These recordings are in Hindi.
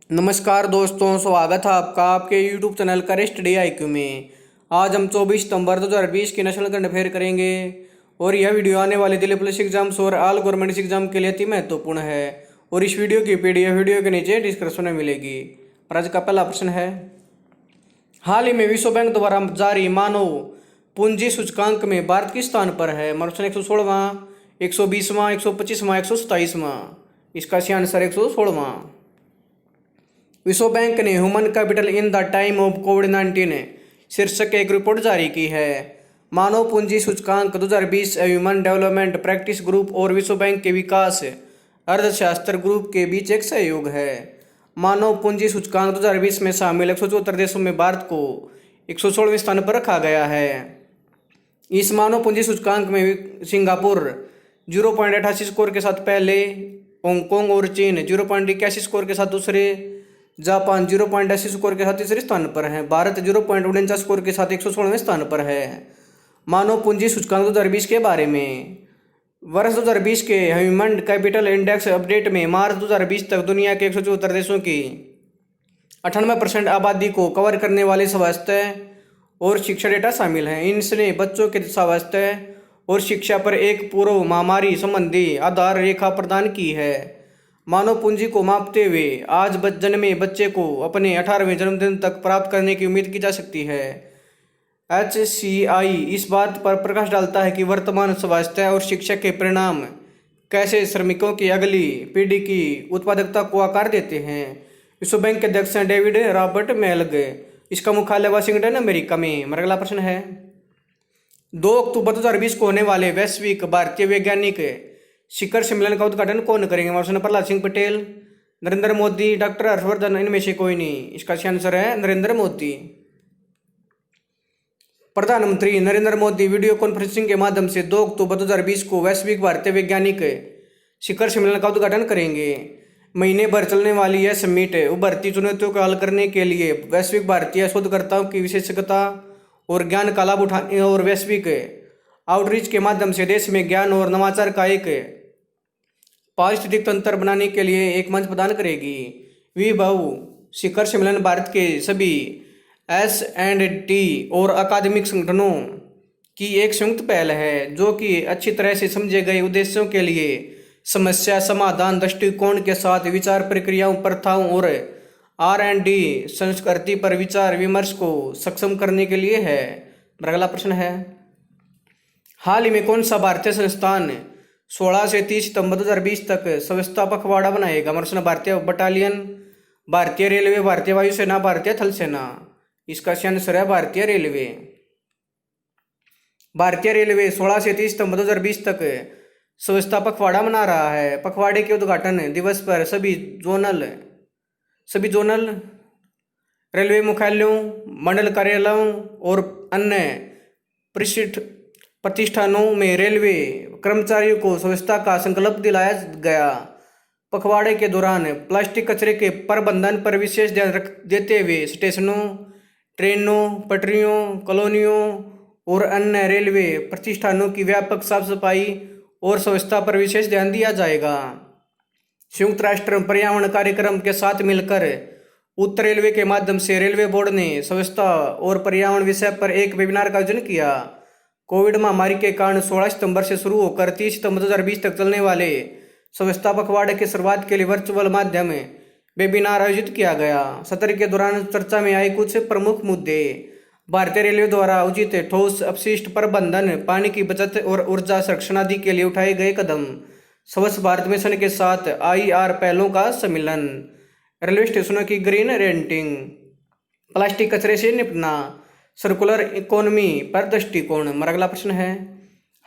नमस्कार दोस्तों, स्वागत है आपका आपके YouTube चैनल करें स्टडी IQ में। आज हम 24 सितंबर 2020 की नेशनल करंट अफेयर करेंगे और यह वीडियो आने वाले दिल्ली पुलिस एग्जाम्स और ऑल गवर्नमेंट एग्जाम के लिए अति महत्वपूर्ण है। और इस वीडियो की PDF वीडियो के नीचे डिस्क्रिप्शन में मिलेगी। और आज का पहला प्रश्न है, हाल ही में विश्व बैंक द्वारा जारी मानव पूंजी सूचकांक में भारत किस स्थान पर है? प्रश्न 116वां, 120वां, 125वां, 127वां। इसका सही आंसर 116वां। विश्व बैंक ने human capital in the time of कोविड-19 शीर्षक एक रिपोर्ट जारी की है। मानव पूंजी सूचकांक 2020 ह्यूमन डेवलपमेंट प्रैक्टिस ग्रुप और विश्व बैंक के विकास अर्थशास्त्र ग्रुप के बीच एक सहयोग है। मानव पूंजी सूचकांक 2020 में शामिल 174 देशों में भारत को 116वें स्थान पर रखा गया है। इस मानव पूंजी सूचकांक में सिंगापुर 0.88 स्कोर के साथ पहले, हांगकांग और चीन 0.81 स्कोर के साथ दूसरे, जापान 0.80 स्कोर के साथ तीसरे स्थान पर है। भारत 0.49 स्कोर के साथ 116वें स्थान पर है। मानव पूंजी सूचकांक 2020 के बारे में, वर्ष 2020 के ह्यूमन कैपिटल इंडेक्स अपडेट में मार्च 2020 तक दुनिया के 174 देशों की 98% आबादी को कवर करने वाले स्वास्थ्य और शिक्षा डेटा शामिल हैं। इनसे बच्चों के स्वास्थ्य और शिक्षा पर एक पूर्व महामारी संबंधी आधार रेखा प्रदान की है। मानव पूंजी को मापते हुए आज जन्मे बच्चे को अपने 18वें जन्मदिन तक प्राप्त करने की उम्मीद की जा सकती है। HCI इस बात पर प्रकाश डालता है कि वर्तमान स्वास्थ्य और शिक्षा के परिणाम कैसे श्रमिकों की अगली पीढ़ी की उत्पादकता को आकार देते हैं। विश्व बैंक के अध्यक्ष हैं डेविड रॉबर्ट मेल्ग। इसका मुख्यालय वाशिंगटन अमेरिका में। अगला प्रश्न है, 2 अक्टूबर 2020 को होने वाले वैश्विक भारतीय वैज्ञानिक शिखर सम्मेलन का उद्घाटन कौन करेंगे? प्रश्न प्रहलाद सिंह पटेल, नरेंद्र मोदी, डॉक्टर हर्षवर्धन, इनमें से कोई नहीं। इसका सही आंसर है नरेंद्र मोदी। प्रधानमंत्री नरेंद्र मोदी वीडियो कॉन्फ्रेंसिंग के माध्यम से 2 अक्टूबर 2020 को वैश्विक भारतीय वैज्ञानिक शिखर सम्मेलन का उद्घाटन करेंगे। महीने भर चलने वाली यह समिट उभरती चुनौतियों को हल करने के लिए वैश्विक भारतीय शोधकर्ताओं की विशेषज्ञता और ज्ञान का लाभ उठाने और वैश्विक आउटरीच के माध्यम से देश में ज्ञान और नवाचार का एक पारिस्थितिक तंत्र बनाने के लिए एक मंच प्रदान करेगी। विभव शिखर सम्मेलन भारत के सभी S&T और अकादमिक संगठनों की एक संयुक्त पहल है, जो कि अच्छी तरह से समझे गए उद्देश्यों के लिए समस्या समाधान दृष्टिकोण के साथ विचार प्रक्रियाओं, प्रथाओं और R&D संस्कृति पर विचार विमर्श को सक्षम करने के लिए है। अगला प्रश्न है, हाल ही में कौन सा भारतीय संस्थान 16 से 30 सितंबर 2020 तक स्वच्छता पखवाड़ा बनाएगा? प्रश्न भारतीय बटालियन, भारतीय रेलवे, भारतीय वायुसेना, भारतीय थल सेना। इसका सही आंसर है भारतीय रेलवे। भारतीय रेलवे 16 से 30 सितंबर 2020 तक स्वच्छता पखवाड़ा मना रहा है। पखवाड़े के उद्घाटन दिवस पर सभी जोनल रेलवे मुख्यालयों, मंडल कार्यालयों और अन्य प्रतिष्ठानों में रेलवे कर्मचारियों को स्वच्छता का संकल्प दिलाया गया। पखवाड़े के दौरान प्लास्टिक कचरे के प्रबंधन पर विशेष ध्यान देते हुए स्टेशनों, ट्रेनों, पटरियों, कॉलोनियों और अन्य रेलवे प्रतिष्ठानों की व्यापक साफ सफाई और स्वच्छता पर विशेष ध्यान दिया जाएगा। संयुक्त राष्ट्र पर्यावरण कार्यक्रम के साथ मिलकर उत्तर रेलवे के माध्यम से रेलवे बोर्ड ने स्वच्छता और पर्यावरण विषय पर एक वेबिनार का आयोजन किया। कोविड महामारी के कारण 16 सितंबर से शुरू होकर 30 सितंबर 2020 तक चलने वाले स्वच्छता पखवाड़े की शुरुआत के लिए वर्चुअल माध्यम वेबिनार आयोजित किया गया। सत्र के दौरान चर्चा में आए कुछ प्रमुख मुद्दे: भारतीय रेलवे द्वारा उचित ठोस अपशिष्ट प्रबंधन, पानी की बचत और ऊर्जा संरक्षण आदि के लिए उठाए गए कदम, स्वच्छ भारत मिशन के साथ IR पहलों का सम्मिलन, रेलवे स्टेशनों की ग्रीन रेंटिंग, प्लास्टिक कचरे से निपटना, सर्कुलर इकोनॉमी पर दृष्टिकोण। अगला प्रश्न है,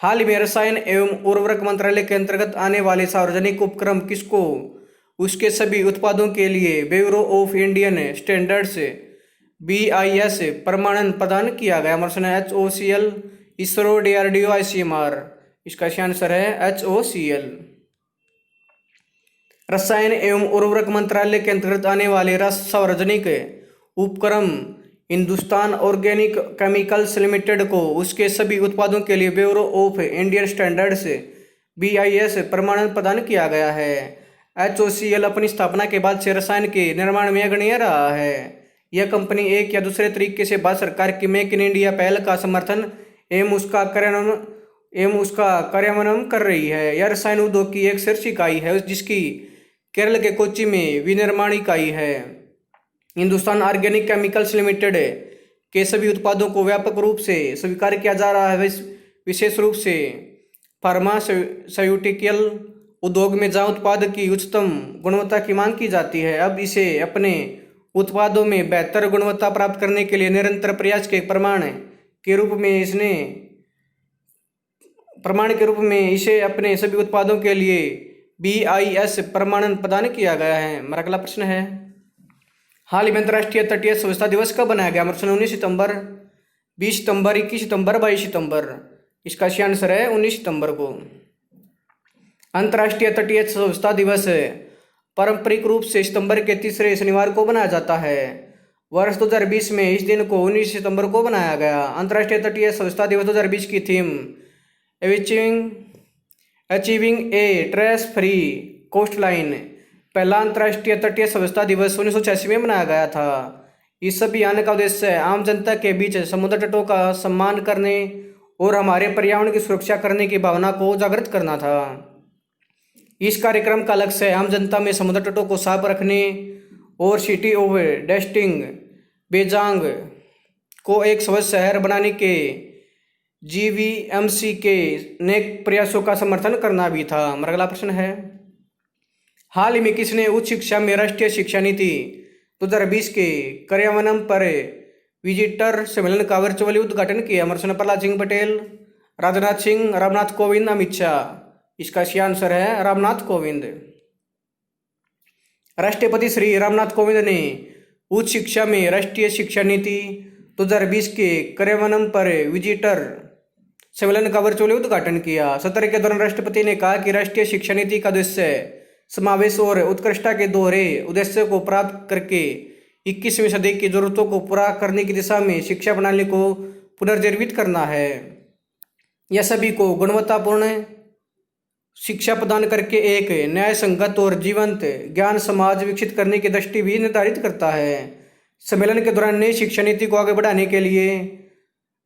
हाल ही में रसायन एवं उर्वरक मंत्रालय के अंतर्गत आने वाले सार्वजनिक उपक्रम किसको उसके सभी उत्पादों के लिए bureau of Indian standards BIS प्रमाणन प्रदान किया गया? प्रश्न है HOCL, इसरो, DRDO, ICMR। इसका सही आंसर है HOCL। रसायन एवं उर्वरक मंत्रालय के अंतर्गत आने वाले सार्वजनिक उपक्रम हिंदुस्तान ऑर्गेनिक केमिकल्स लिमिटेड को उसके सभी उत्पादों के लिए bureau of Indian standards BIS प्रमाणन प्रदान किया गया है। HOCL अपनी स्थापना के बाद से रसायन के निर्माण में अग्रणी रहा है। यह कंपनी एक या दूसरे तरीके से भारत सरकार की मेक इन इंडिया पहल का समर्थन एवं उसका कार्यान्वयन कर रही है। यह रसायन उद्योग की एक शीर्ष इकाई है जिसकी केरल के कोच्चि में विनिर्माण इकाई है। हिंदुस्तान ऑर्गेनिक केमिकल्स लिमिटेड के सभी उत्पादों को व्यापक रूप से स्वीकार किया जा रहा है, विशेष रूप से फार्मास्यूटिकल उद्योग में जहां उत्पाद की उच्चतम गुणवत्ता की मांग की जाती है। अब इसे अपने उत्पादों में बेहतर गुणवत्ता प्राप्त करने के लिए निरंतर प्रयास के प्रमाण के रूप में इसे अपने सभी उत्पादों के लिए BIS प्रमाणन प्रदान किया गया है। हमारा अगला प्रश्न है, हाल ही में अंतर्राष्ट्रीय तटीय स्वच्छता दिवस कब बनाया गया? प्रश्न 19 सितंबर, 20 सितंबर, 21 सितंबर, 22 सितंबर। इसका सही आंसर है 19 सितंबर को। अंतर्राष्ट्रीय तटीय स्वच्छता दिवस पारंपरिक रूप से सितंबर के तीसरे शनिवार को मनाया जाता है। वर्ष 2020 में इस दिन को 19 सितंबर को बनाया गया। अंतर्राष्ट्रीय तटीय स्वच्छता दिवस 2020 की थीम अचीविंग ए ट्रेस फ्री कोस्टलाइन। पहला अंतर्राष्ट्रीय तटीय स्वच्छता दिवस 1986 में मनाया गया था। इस अभियान का उद्देश्य आम जनता के बीच समुद्र तटों का सम्मान करने और हमारे पर्यावरण की सुरक्षा करने की भावना को जागृत करना था। इस कार्यक्रम का लक्ष्य आम जनता में समुद्र तटों को साफ रखने और सिटी ऑफ डेस्टिंग बेजांग को एक स्वच्छ शहर बनाने के GVMC के नेक प्रयासों का समर्थन करना भी था। हमारा अगला प्रश्न है, हाल ही में किसने उच्च शिक्षा में राष्ट्रीय शिक्षा नीति 2020 के कार्यान्वयन पर विजिटर सम्मेलन का वर्चुअली उद्घाटन किया? प्रश्न प्रहलाद सिंह पटेल, राजनाथ सिंह, रामनाथ कोविंद, अमित शाह। इसका सही आंसर है रामनाथ कोविंद। राष्ट्रपति श्री रामनाथ कोविंद ने उच्च शिक्षा में राष्ट्रीय शिक्षा नीति 2020 के कार्यान्वयन पर विजिटर सम्मेलन का वर्चुअली उद्घाटन किया। सत्र के दौरान राष्ट्रपति ने कहा कि राष्ट्रीय शिक्षा नीति का उद्देश्य समावेश और उत्कृष्टता के दोहरे उद्देश्य को प्राप्त करके 21वीं सदी की जरूरतों को पूरा करने की दिशा में शिक्षा प्रणाली को पुनर्जीवित करना है। यह सभी को गुणवत्तापूर्ण शिक्षा प्रदान करके एक न्याय संगत और जीवंत ज्ञान समाज विकसित करने की दृष्टि भी निर्धारित करता है। सम्मेलन के दौरान नई शिक्षा नीति को आगे बढ़ाने के लिए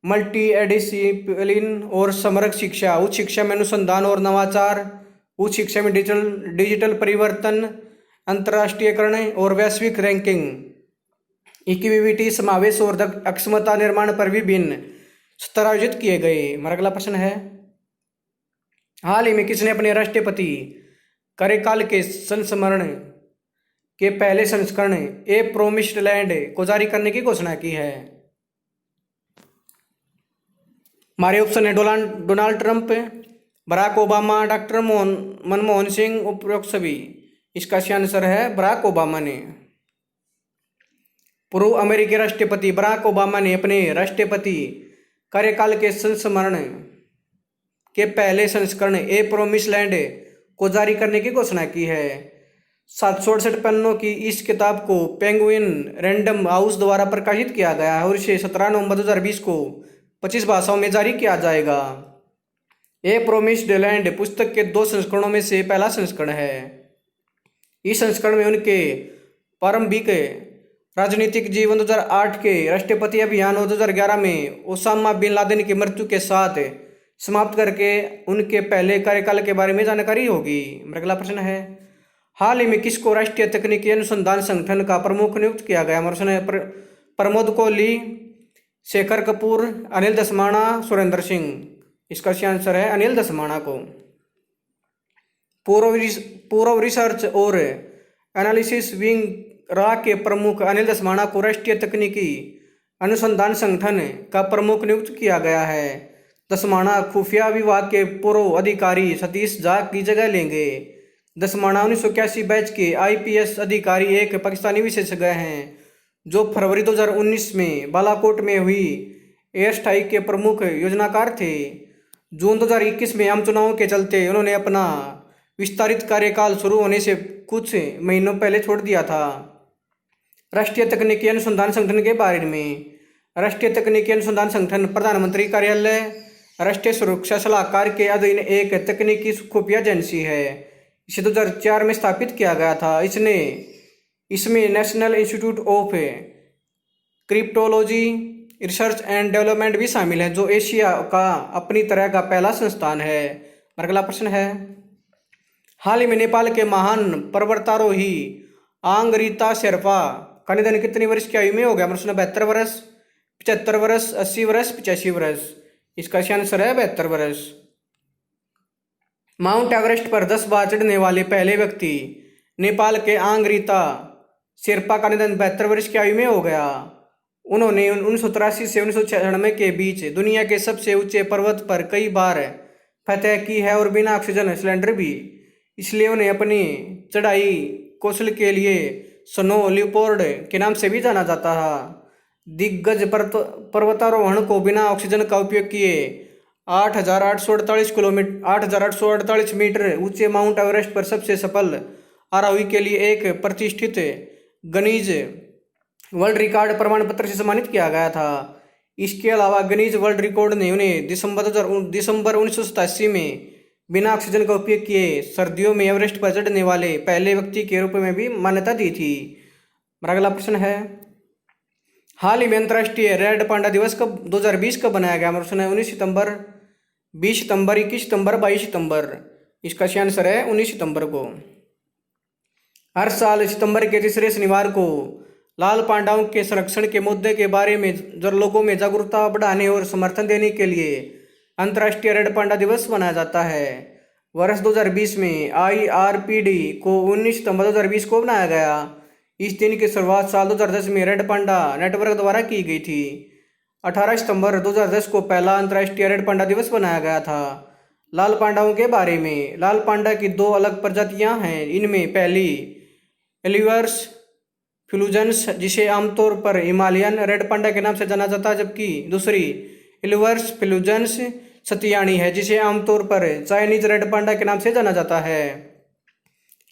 मल्टी डिसिप्लिन और समग्र शिक्षा, उच्च शिक्षा में अनुसंधान और नवाचार, उच्च शिक्षा में डिजिटल परिवर्तन, अंतर्राष्ट्रीयकरण और वैश्विक रैंकिंग, इक्विटी, समावेश और अक्षमता निर्माण पर विभिन्न सत्र आयोजित किए गए। हमारा अगला प्रश्न है, हाल ही में किसने अपने राष्ट्रपति कार्यकाल के संस्मरण के पहले संस्करण ए प्रोमिस्ड लैंड को जारी करने की घोषणा की है? हमारे ऑप्शन है Donald Trump, Barack Obama, doctor Manmohan Singh, उपरोक्त सभी। इसका सही आंसर है बराक ओबामा ने। पूर्व अमेरिकी राष्ट्रपति बराक ओबामा ने अपने राष्ट्रपति कार्यकाल के संस्मरण के पहले संस्करण ए प्रोमिस लैंड को जारी करने की घोषणा की है। 768 पन्नों की इस किताब को पेंगुइन रैंडम हाउस द्वारा प्रकाशित किया गया है और इसे 17 नवंबर 2020 को 25 भाषाओं में जारी किया जाएगा। ए प्रोमिस्ड लैंड पुस्तक के 2 संस्करणों में से पहला संस्करण है। इस संस्करण में उनके प्रारंभिक राजनीतिक जीवन 2008 के राष्ट्रपति अभियान और 2011 में ओसामा बिन लादेन की मृत्यु के साथ समाप्त करके उनके पहले कार्यकाल के बारे में जानकारी होगी। अगला प्रश्न है, हाल ही में किसको राष्ट्रीय तकनीकी अनुसंधान संगठन का प्रमुख नियुक्त किया गया? प्रश्न है प्रमोद कोहली, शेखर कपूर, अनिल दसमाणा, सुरेंद्र सिंह। इसका सही आंसर है अनिल दसमाणा को। पूर्व रिसर्च और एनालिसिस विंग रा के प्रमुख अनिल दसमाणा को राष्ट्रीय तकनीकी अनुसंधान संगठन का प्रमुख नियुक्त किया गया है। दसमाणा खुफिया विभाग के पूर्व अधिकारी सतीश झा की जगह लेंगे। दसमाणा 1981 बैच के IPS अधिकारी एक पाकिस्तानी विशेषज्ञ हैं जो फरवरी 2019 में बालाकोट में हुई एयर स्ट्राइक के प्रमुख योजनाकार थे। जून 2021 में आम चुनावों के चलते उन्होंने अपना विस्तारित कार्यकाल शुरू होने से कुछ महीनों पहले छोड़ दिया था। राष्ट्रीय तकनीकी अनुसंधान संगठन के बारे में, राष्ट्रीय तकनीकी अनुसंधान संगठन प्रधानमंत्री कार्यालय राष्ट्रीय सुरक्षा सलाहकार के अधीन एक तकनीकी खुफिया एजेंसी है। इसे 2004 में स्थापित किया गया था। इसमें national institute of cryptology research and development भी शामिल है, जो एशिया का अपनी तरह का पहला संस्थान है। अगला प्रश्न है, हाल ही में नेपाल के महान पर्वतारोही आंगरीता शेरपा का निधन कितनी वर्ष की आयु में हो गया? प्रश्न 72 वर्ष, 75 वर्ष, 80 वर्ष, 85 वर्ष। इसका सही आंसर है 72 वर्ष। माउंट एवरेस्ट पर 10 बार चढ़ने वाले पहले व्यक्ति नेपाल के आंगरीता शेरपा का निधन 72 वर्ष की आयु में हो गया। उन्होंने 1983 से 1996 के बीच दुनिया के सबसे ऊंचे पर्वत पर कई बार फतह की है और बिना ऑक्सीजन सिलेंडर भी, इसलिए उन्हें अपनी चढ़ाई कौशल के लिए स्नो लियोपोल्ड के नाम से भी जाना जाता है। दिग्गज पर्वतारोहण को बिना ऑक्सीजन का उपयोग किए 8,848 मीटर ऊंचे माउंट एवरेस्ट पर सबसे सफल आरोही के लिए एक प्रतिष्ठित गिनीज वर्ल्ड रिकॉर्ड प्रमाण पत्र से सम्मानित किया गया था। इसके अलावा गिनीज वर्ल्ड रिकॉर्ड ने उन्हें दिसंबर 1987 में बिना ऑक्सीजन का उपयोग किए सर्दियों में एवरेस्ट पर चढ़ने वाले पहले व्यक्ति के रूप में भी मान्यता दी थी। अगला प्रश्न है, हाल ही में अंतर्राष्ट्रीय रेड पांडा दिवस कब 2020 कब बनाया गया? प्रश्न है 19 सितंबर, 20 सितंबर, 21 सितंबर, 22 सितंबर। इसका सही आंसर है 19 सितंबर को। हर साल सितंबर के तीसरे शनिवार को लाल पांडाओं के संरक्षण के मुद्दे के बारे में लोगों में जागरूकता बढ़ाने और समर्थन देने के लिए अंतर्राष्ट्रीय रेड पांडा दिवस मनाया जाता है। वर्ष 2020 में IRPD को 19 सितंबर 2020 को बनाया गया। इस दिन की शुरुआत साल 2010 में रेड पांडा नेटवर्क द्वारा की गई थी। 18 सितंबर 2010 को पहला अंतर्राष्ट्रीय रेड पांडा दिवस बनाया गया था। लाल पांडाओं के बारे में, लाल पांडा की 2 अलग प्रजातियां हैं। इनमें पहली एलिवर्स फ्यूल्जेंस, जिसे आमतौर पर हिमालयन रेड पांडा के नाम से जाना जाता है, जबकि दूसरी एलिवर्स फ्यूल्जेंस सतियानी है, जिसे आमतौर पर चाइनीज रेड पांडा के नाम से जाना जाता है।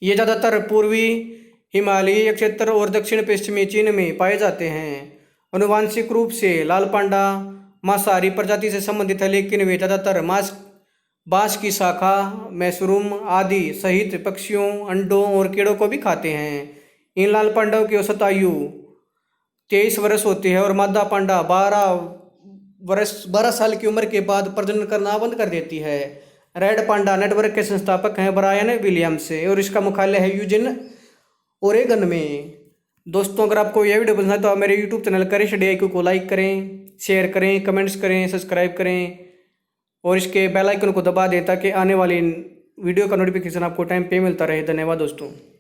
ये ज़्यादातर पूर्वी हिमालयी क्षेत्र और दक्षिण पश्चिमी चीन में पाए जाते हैं। आनुवंशिक रूप से लाल पांडा मांसाहारी प्रजाति से संबंधित है, लेकिन वे ज़्यादातर बांस की शाखा, मशरूम आदि सहित पक्षियों, अंडों और कीड़ों को भी खाते हैं। इन लाल पांडाओं की औसत आयु 23 वर्ष होती है और मादा पांडा 12 साल की उम्र के बाद प्रजनन करना बंद कर देती है। रेड पांडा नेटवर्क के संस्थापक हैं ब्रायन विलियम्स और इसका मुख्यालय है यूजिन, ओरेगन में। दोस्तों, अगर आपको यह वीडियो पसंद है तो आप मेरे यूट्यूब चैनल करिश स्टडी IQ को लाइक करें, शेयर करें, कमेंट्स करें, सब्सक्राइब करें और इसके बेल आइकन को दबा दें ताकि आने वाली वीडियो का नोटिफिकेशन आपको टाइम पे मिलता रहे। धन्यवाद दोस्तों।